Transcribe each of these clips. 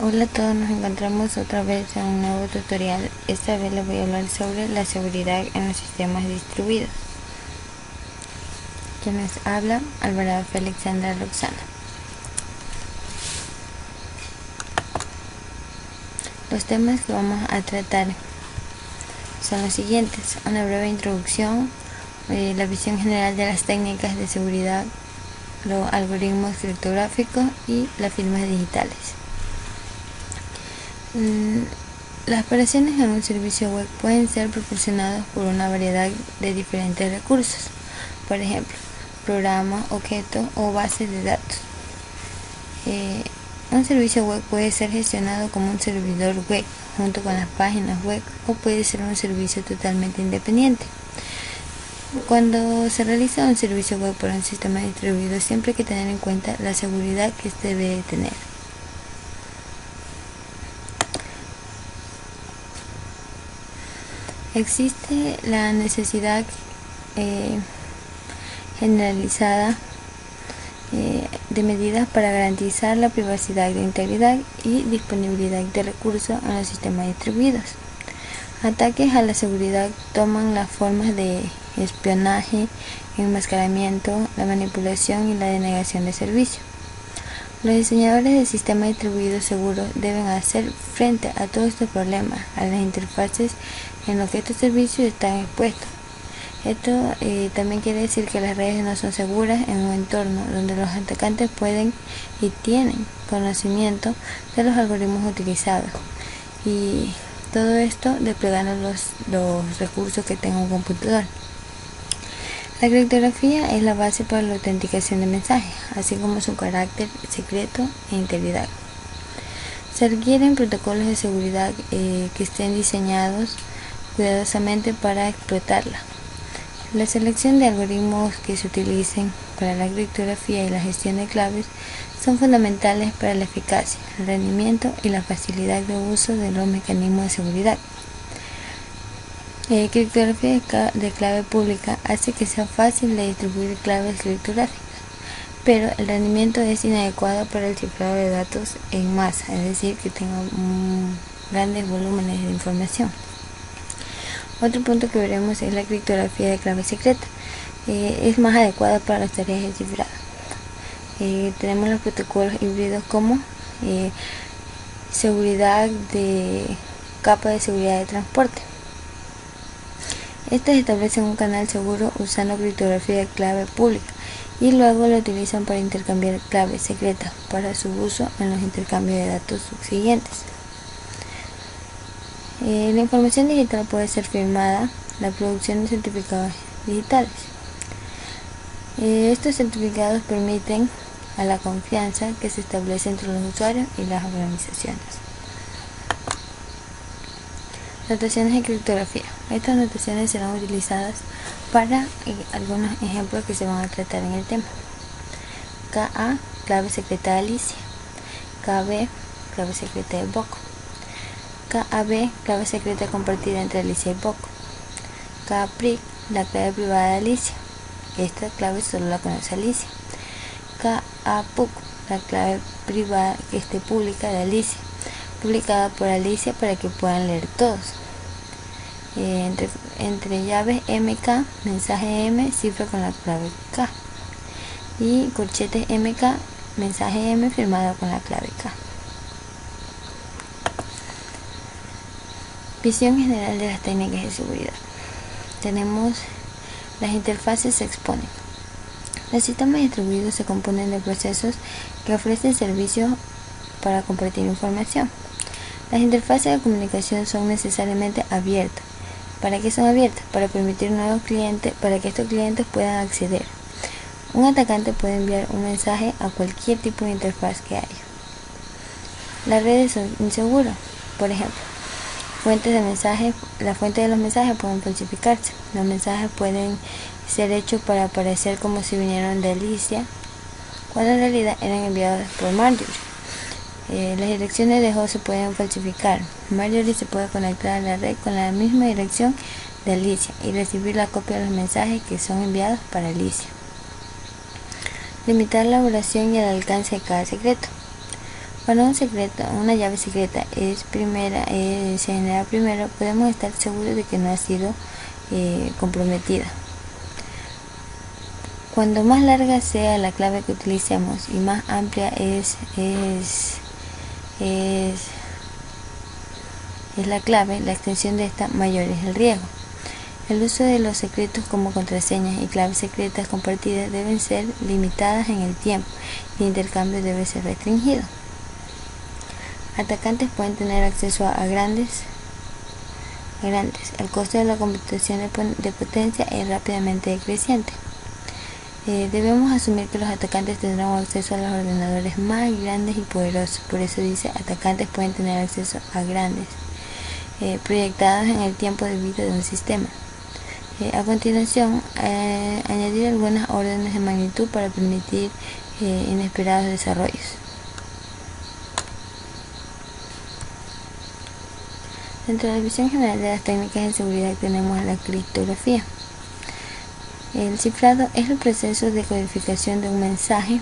Hola a todos, nos encontramos otra vez en un nuevo tutorial. Esta vez les voy a hablar sobre la seguridad en los sistemas distribuidos. Quienes hablan, Alvarado Felixandra Roxana. Los temas que vamos a tratar son los siguientes: una breve introducción, la visión general de las técnicas de seguridad, los algoritmos criptográficos y las firmas digitales. Las operaciones en un servicio web pueden ser proporcionadas por una variedad de diferentes recursos, por ejemplo, programas, objetos o bases de datos. Un servicio web puede ser gestionado como un servidor web junto con las páginas web, o puede ser un servicio totalmente independiente. Cuando se realiza un servicio web por un sistema distribuido, siempre hay que tener en cuenta la seguridad que este debe tener. Existe la necesidad generalizada de medidas para garantizar la privacidad, la integridad y disponibilidad de recursos en los sistemas distribuidos. Ataques a la seguridad toman las formas de espionaje, enmascaramiento, la manipulación y la denegación de servicio. Los diseñadores de sistemas distribuidos seguros deben hacer frente a todos estos problemas, a las interfaces en los que estos servicios están expuestos. Esto también quiere decir que las redes no son seguras en un entorno donde los atacantes pueden y tienen conocimiento de los algoritmos utilizados, y todo esto desplegando los recursos que tenga un computador. La criptografía es la base para la autenticación de mensajes, así como su carácter secreto e integridad. Se requieren protocolos de seguridad que estén diseñados cuidadosamente para explotarla. La selección de algoritmos que se utilicen para la criptografía y la gestión de claves son fundamentales para la eficacia, el rendimiento y la facilidad de uso de los mecanismos de seguridad. Criptografía de clave pública hace que sea fácil de distribuir claves criptográficas, pero el rendimiento es inadecuado para el cifrado de datos en masa, es decir, que tenga grandes volúmenes de información. Otro punto que veremos es la criptografía de clave secreta. Es más adecuada para las tareas de cifrado. Tenemos los protocolos híbridos como seguridad de capa de seguridad de transporte. Estos establecen un canal seguro usando criptografía de clave pública y luego lo utilizan para intercambiar claves secretas para su uso en los intercambios de datos subsiguientes. La información digital puede ser firmada, la producción de certificados digitales. Estos certificados permiten a la confianza que se establece entre los usuarios y las organizaciones. Notaciones de criptografía. Estas notaciones serán utilizadas para algunos ejemplos que se van a tratar en el tema. KA, clave secreta de Alicia. KB, clave secreta de Boco. KAB, clave secreta compartida entre Alicia y Boco. KPRIC, la clave privada de Alicia. Esta clave solo la conoce Alicia. KAPUC, la clave privada que esté pública de Alicia, publicada por Alicia para que puedan leer todos. Entre llaves MK, mensaje M, cifra con la clave K. Y corchetes MK, mensaje M firmado con la clave K. Visión general de las técnicas de seguridad. Tenemos las interfaces se exponen. Los sistemas distribuidos se componen de procesos que ofrecen servicios para compartir información. Las interfaces de comunicación son necesariamente abiertas. ¿Para qué son abiertas? Para permitir nuevos clientes, para que estos clientes puedan acceder. Un atacante puede enviar un mensaje a cualquier tipo de interfaz que haya. Las redes son inseguras. Por ejemplo, la fuente de los mensajes pueden falsificarse. Los mensajes pueden ser hechos para aparecer como si vinieran de Alicia, cuando en realidad eran enviados por Marjorie. Las direcciones de host se pueden falsificar. Marjorie se puede conectar a la red con la misma dirección de Alicia y recibir la copia de los mensajes que son enviados para Alicia. Limitar la duración y el alcance de cada secreto. Cuando una llave secreta se genera primero, podemos estar seguros de que no ha sido comprometida. Cuando más larga sea la clave que utilicemos y más amplia es la clave, la extensión de esta, mayor es el riesgo. El uso de los secretos como contraseñas y claves secretas compartidas deben ser limitadas en el tiempo y el intercambio debe ser restringido. Atacantes pueden tener acceso a grandes. El costo de la computación de potencia es rápidamente decreciente. Debemos asumir que los atacantes tendrán acceso a los ordenadores más grandes y poderosos. Por eso dice, atacantes pueden tener acceso a grandes, proyectados en el tiempo de vida de un sistema. A continuación, añadir algunas órdenes de magnitud para permitir inesperados desarrollos. Dentro de la visión general de las técnicas de seguridad tenemos la criptografía. El cifrado es el proceso de codificación de un mensaje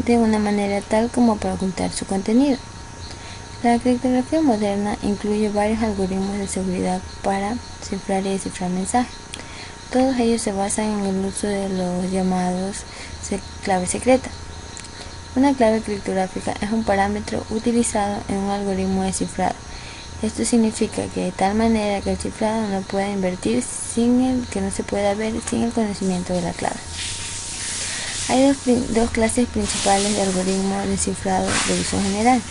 de una manera tal como para ocultar su contenido. La criptografía moderna incluye varios algoritmos de seguridad para cifrar y descifrar mensajes. Todos ellos se basan en el uso de los llamados claves secretas. Una clave criptográfica es un parámetro utilizado en un algoritmo de cifrado. Esto significa que de tal manera que el cifrado no pueda invertir que no se pueda ver sin el conocimiento de la clave. Hay dos clases principales de algoritmos de cifrado de uso general.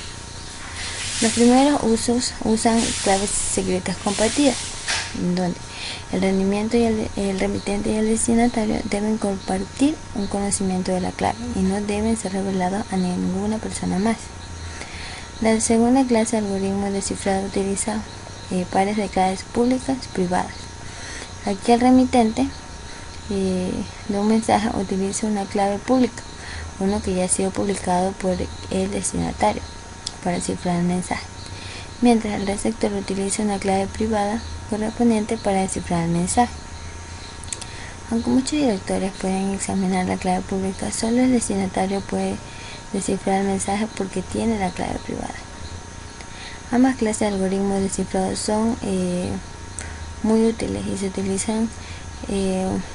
Los primeros usan claves secretas compartidas, donde el remitente y el destinatario deben compartir un conocimiento de la clave y no deben ser revelados a ninguna persona más. La segunda clase de algoritmos de cifrado utiliza pares de claves públicas privadas. Aquí el remitente de un mensaje utiliza una clave pública, uno que ya ha sido publicado por el destinatario para cifrar el mensaje, mientras el receptor utiliza una clave privada correspondiente para descifrar el mensaje. Aunque muchos directores pueden examinar la clave pública, solo el destinatario puede descifrar el mensaje porque tiene la clave privada. Ambas clases de algoritmos de cifrado son muy útiles y se utilizan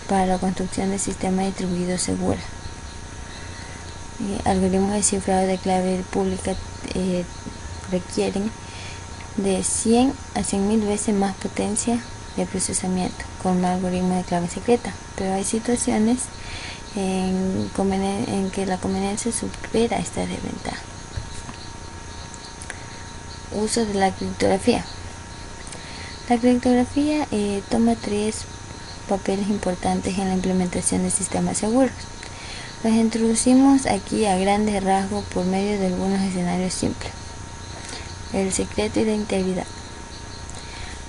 para la construcción de sistemas distribuidos seguros. Algoritmos de cifrado de clave pública requieren de 100 a 100.000 veces más potencia de procesamiento con un algoritmo de clave secreta, pero hay situaciones en que la conveniencia supera esta desventaja. Uso de la criptografía. La criptografía toma 3 papeles importantes en la implementación de sistemas seguros. Los introducimos aquí a grandes rasgos por medio de algunos escenarios simples. El secreto y la integridad.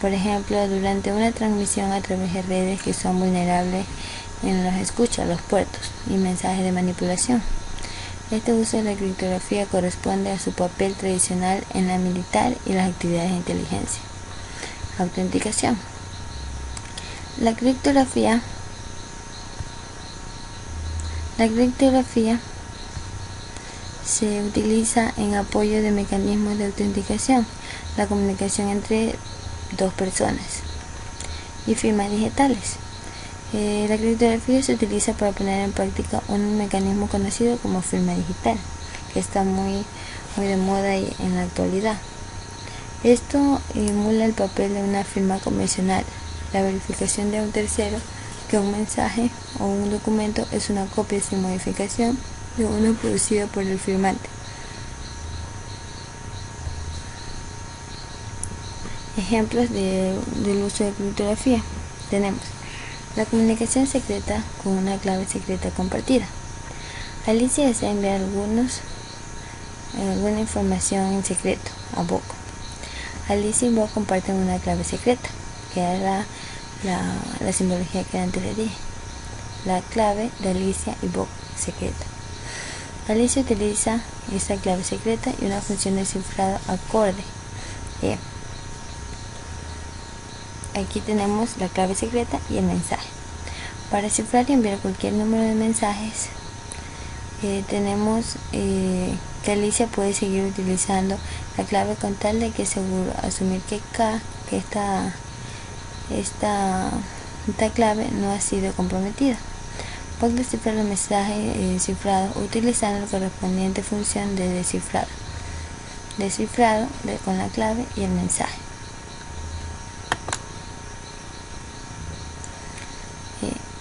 Por ejemplo, durante una transmisión a través de redes que son vulnerables en los escuchas, los puertos y mensajes de manipulación. Este uso de la criptografía corresponde a su papel tradicional en la militar y las actividades de inteligencia. Autenticación. La criptografía se utiliza en apoyo de mecanismos de autenticación, la comunicación entre dos personas y firmas digitales. La criptografía se utiliza para poner en práctica un mecanismo conocido como firma digital, que está muy de moda en la actualidad. Esto emula el papel de una firma convencional, la verificación de un tercero que un mensaje o un documento es una copia sin modificación de uno producido por el firmante. Ejemplos del uso de criptografía. Tenemos la comunicación secreta con una clave secreta compartida. Alicia desea enviar alguna información en secreto a Bob. Alicia y Bob comparten una clave secreta, que es la simbología que antes le dije. La clave de Alicia y Bob secreta. Alicia utiliza esta clave secreta y una función de cifrado acorde. Aquí tenemos la clave secreta y el mensaje. Para cifrar y enviar cualquier número de mensajes tenemos que Alicia puede seguir utilizando la clave con tal de que es seguro asumir que esta clave no ha sido comprometida. Bob descifra los mensajes cifrados utilizando la correspondiente función de descifrado con la clave y el mensaje.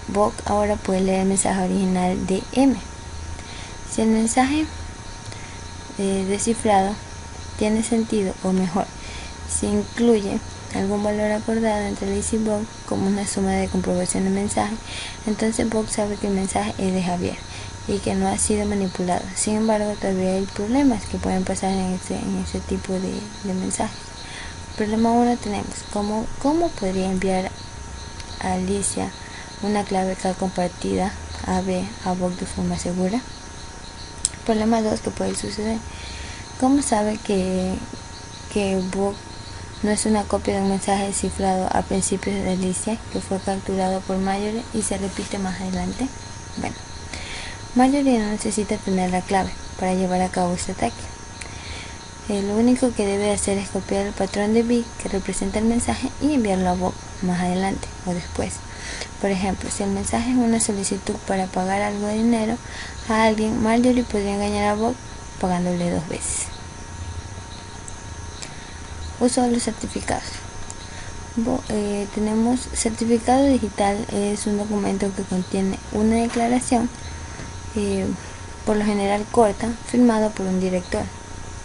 Bob ahora puede leer el mensaje original de M. Si el mensaje descifrado tiene sentido, o mejor, si incluye algún valor acordado entre Alicia y Bob como una suma de comprobación de mensaje, entonces Bob sabe que el mensaje es de Javier y que no ha sido manipulado. Sin embargo, todavía hay problemas que pueden pasar en ese tipo de mensajes. Problema 1 tenemos ¿cómo podría enviar a Alicia una clave K compartida AB a Bob de forma segura? Problema 2 que puede suceder: ¿cómo sabe que Bob no es una copia de un mensaje descifrado a principios de Alicia que fue capturado por Mallory y se repite más adelante? Bueno, Mallory no necesita tener la clave para llevar a cabo este ataque. Lo único que debe hacer es copiar el patrón de bit que representa el mensaje y enviarlo a Bob más adelante o después. Por ejemplo, si el mensaje es una solicitud para pagar algo de dinero a alguien, Mallory podría engañar a Bob pagándole 2 veces. Uso de los certificados. Tenemos certificado digital, es un documento que contiene una declaración, por lo general corta, firmado por un director,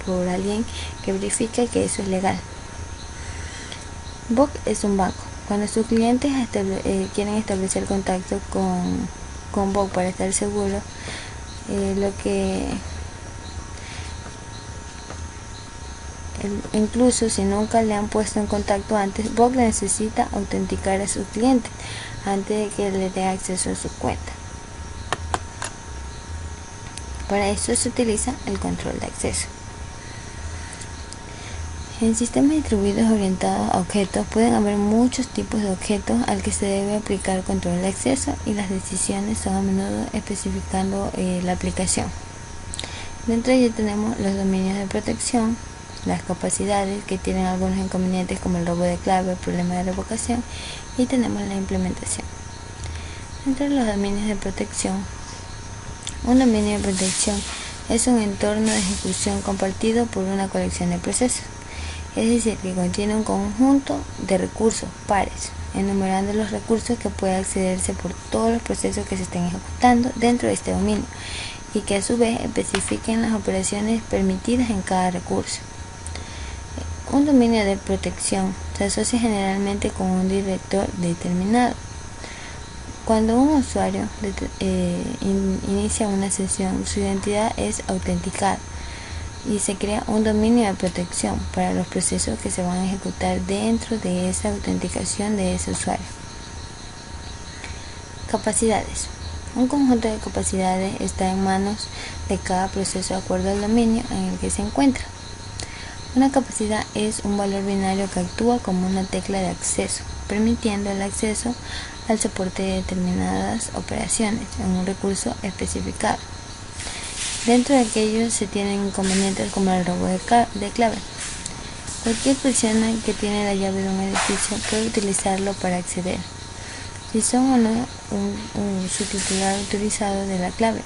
por alguien que verifica que eso es legal. Bob es un banco. Cuando sus clientes quieren establecer contacto con Bob para estar seguros, incluso si nunca le han puesto en contacto antes, Bob necesita autenticar a sus clientes antes de que le dé acceso a su cuenta. Para eso se utiliza el control de acceso. En sistemas distribuidos orientados a objetos pueden haber muchos tipos de objetos al que se debe aplicar control de acceso, y las decisiones son a menudo especificando la aplicación. Dentro de ello tenemos los dominios de protección, las capacidades, que tienen algunos inconvenientes como el robo de clave, el problema de revocación, y tenemos la implementación. Dentro de los dominios de protección, un dominio de protección es un entorno de ejecución compartido por una colección de procesos, es decir, que contiene un conjunto de recursos pares, enumerando los recursos que puede accederse por todos los procesos que se estén ejecutando dentro de este dominio, y que a su vez especifiquen las operaciones permitidas en cada recurso. Un dominio de protección se asocia generalmente con un director determinado. Cuando un usuario inicia una sesión, su identidad es autenticada y se crea un dominio de protección para los procesos que se van a ejecutar dentro de esa autenticación de ese usuario. Capacidades. Un conjunto de capacidades está en manos de cada proceso de acuerdo al dominio en el que se encuentra. Una capacidad es un valor binario que actúa como una tecla de acceso, permitiendo el acceso al soporte de determinadas operaciones en un recurso especificado. Dentro de aquellos se tienen inconvenientes como el robo de clave. Cualquier persona que tiene la llave de un edificio puede utilizarlo para acceder, si son o no su titular autorizado de la clave,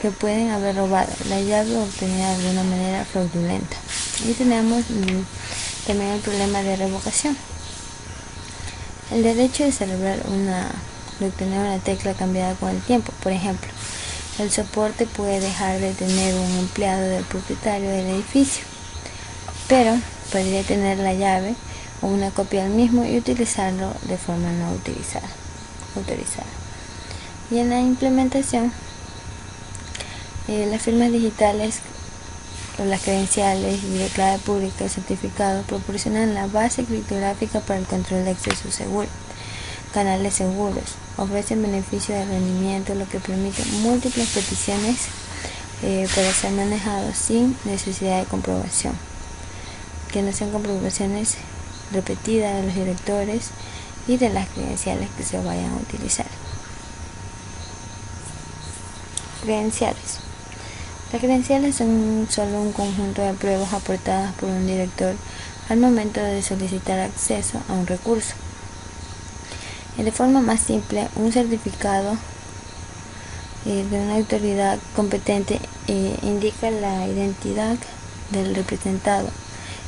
que pueden haber robado la llave o obtenida de alguna manera fraudulenta. Y tenemos también el problema de revocación. El derecho de obtener una tecla cambiada con el tiempo. Por ejemplo, el soporte puede dejar de tener un empleado del propietario del edificio, pero podría tener la llave o una copia del mismo y utilizarlo de forma no autorizada. Y en la implementación, las firmas digitales o las credenciales y de clave pública y certificados proporcionan la base criptográfica para el control de acceso seguro. Canales seguros ofrecen beneficios de rendimiento, lo que permite múltiples peticiones para ser manejados sin necesidad de comprobación, que no sean comprobaciones repetidas de los directores y de las credenciales que se vayan a utilizar. Credenciales. Las credenciales son solo un conjunto de pruebas aportadas por un director al momento de solicitar acceso a un recurso. De forma más simple, un certificado de una autoridad competente indica la identidad del representado.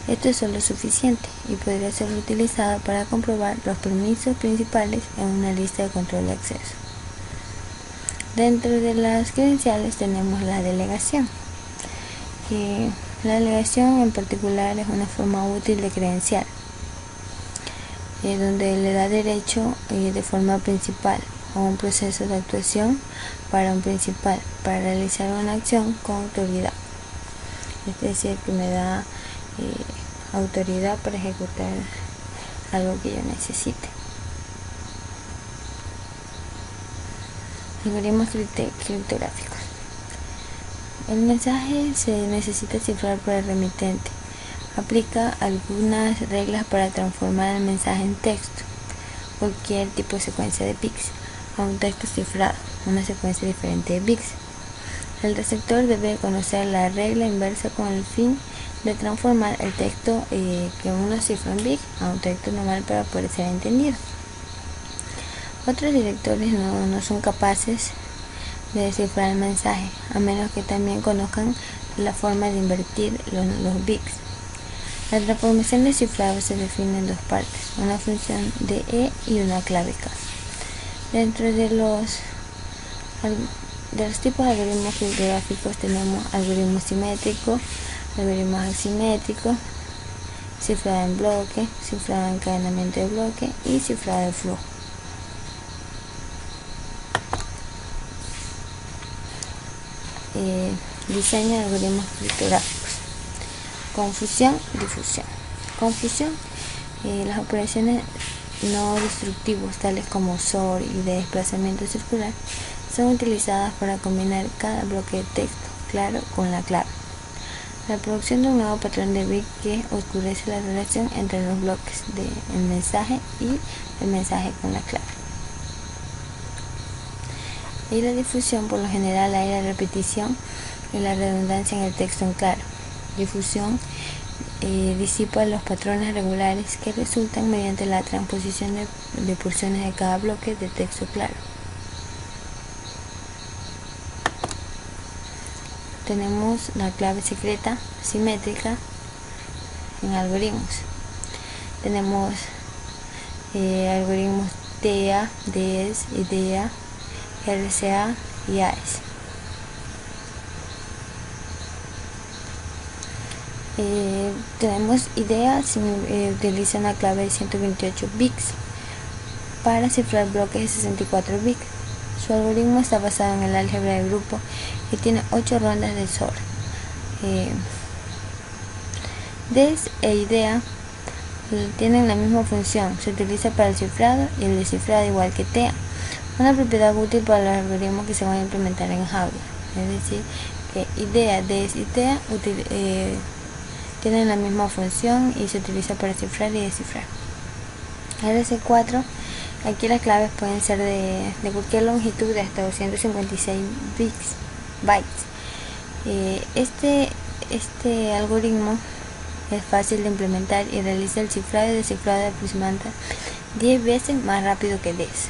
Esto es solo suficiente y podría ser utilizado para comprobar los permisos principales en una lista de control de acceso. Dentro de las credenciales tenemos la delegación. La delegación en particular es una forma útil de credencial, donde le da derecho de forma principal a un proceso de actuación para un principal, para realizar una acción con autoridad. Es decir, que me da autoridad para ejecutar algo que yo necesite. Algoritmos criptográficos. El mensaje se necesita cifrar por el remitente. Aplica algunas reglas para transformar el mensaje en texto, cualquier tipo de secuencia de bits, a un texto cifrado, una secuencia diferente de bits. El receptor debe conocer la regla inversa con el fin de transformar el texto que uno cifra en bits a un texto normal para poder ser entendido. Otros directores no son capaces de descifrar el mensaje, a menos que también conozcan la forma de invertir los bits. La transformación de cifrado se define en dos partes, una función de E y una clave K. Dentro de los tipos de algoritmos criptográficos tenemos algoritmos simétricos, algoritmos asimétricos, cifrado en bloque, cifrado en encadenamiento de bloque y cifrado de flujo. Diseño de algoritmos criptográficos. Confusión, difusión. Confusión. Las operaciones no destructivos tales como SOR y de desplazamiento circular son utilizadas para combinar cada bloque de texto claro con la clave. La producción de un nuevo patrón de bit que oscurece la relación entre los bloques del mensaje y el mensaje con la clave. Y la difusión por lo general hay la repetición y la redundancia en el texto en claro. Difusión disipa los patrones regulares que resultan mediante la transposición de porciones de cada bloque de texto claro. Tenemos la clave secreta simétrica en algoritmos. Tenemos algoritmos TEA, DES, IDEA, RCA y AES. Tenemos IDEA, utiliza una clave de 128 bits para cifrar bloques de 64 bits. Su algoritmo está basado en el álgebra de grupo y tiene 8 rondas de SOR. DES e IDEA tienen la misma función, se utiliza para el cifrado y el descifrado igual que TEA. Una propiedad útil para los algoritmos que se van a implementar en hardware, es decir, que IDEA, DES y TEA tienen la misma función y se utiliza para cifrar y descifrar. RC4, aquí las claves pueden ser de cualquier longitud de hasta 256 bytes. Este algoritmo es fácil de implementar y realiza el cifrado y descifrado de aproximadamente 10 veces más rápido que DES.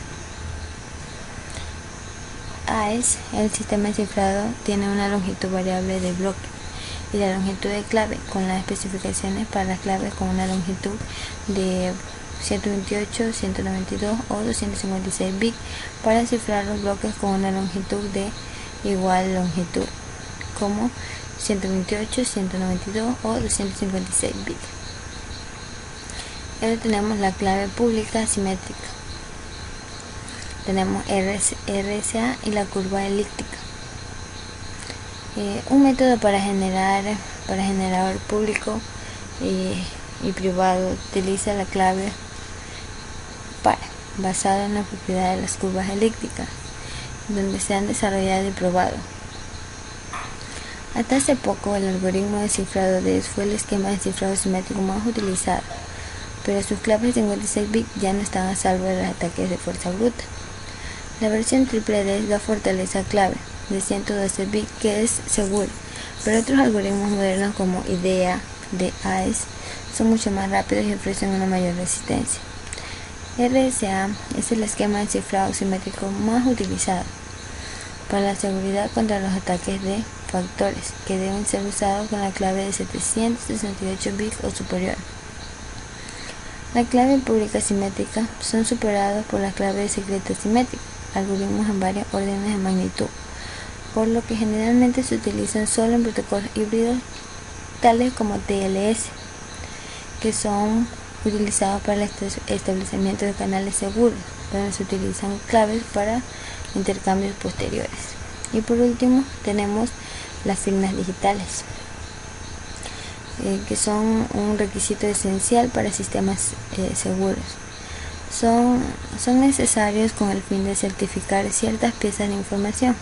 AES, el sistema de cifrado, tiene una longitud variable de bloque y la longitud de clave con las especificaciones para las claves con una longitud de 128, 192 o 256 bits para cifrar los bloques con una longitud de igual longitud, como 128, 192 o 256 bits. Ahora tenemos la clave pública simétrica. Tenemos RSA y la curva elíptica. Un método para generador público y privado utiliza la clave para, basada en la propiedad de las curvas elípticas, donde se han desarrollado y probado. Hasta hace poco el algoritmo de cifrado DES fue el esquema de cifrado simétrico más utilizado, pero sus claves de 56 bits ya no están a salvo de los ataques de fuerza bruta. La versión triple DES da fortaleza clave, de 112 bits que es seguro, pero otros algoritmos modernos como IDEA de AES son mucho más rápidos y ofrecen una mayor resistencia. RSA es el esquema de cifrado simétrico más utilizado para la seguridad contra los ataques de factores, que deben ser usados con la clave de 768 bits o superior. La clave pública simétrica son superados por la clave de secreto simétrica, algoritmos en varios órdenes de magnitud, por lo que generalmente se utilizan solo en protocolos híbridos tales como TLS, que son utilizados para el establecimiento de canales seguros, donde se utilizan claves para intercambios posteriores. Y por último tenemos las firmas digitales, que son un requisito esencial para sistemas seguros. Son necesarios con el fin de certificar ciertas piezas de información.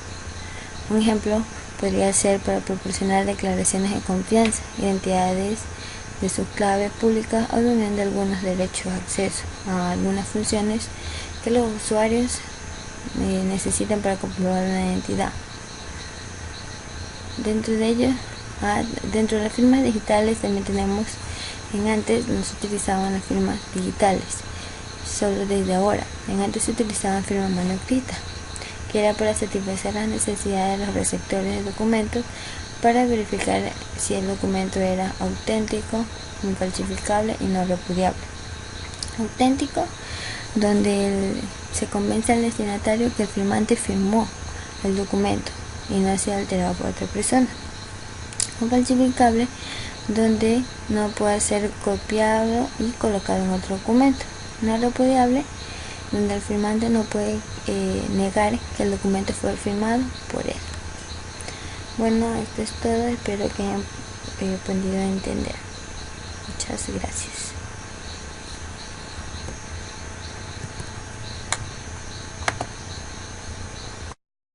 Un ejemplo podría ser para proporcionar declaraciones de confianza, identidades de su clave pública o de unión de algunos derechos de acceso a algunas funciones que los usuarios necesitan para comprobar una identidad. Dentro de las firmas digitales también tenemos, antes no se utilizaban las firmas digitales, solo desde ahora. Antes se utilizaban firmas manuscritas, que era para satisfacer las necesidades de los receptores de documentos para verificar si el documento era auténtico, infalsificable y no repudiable. Auténtico, donde se convence al destinatario que el firmante firmó el documento y no ha sido alterado por otra persona. Infalsificable, donde no puede ser copiado y colocado en otro documento. No repudiable, donde el firmante no puede negar que el documento fue firmado por él. Bueno, esto es todo, espero que hayan podido entender. Muchas gracias.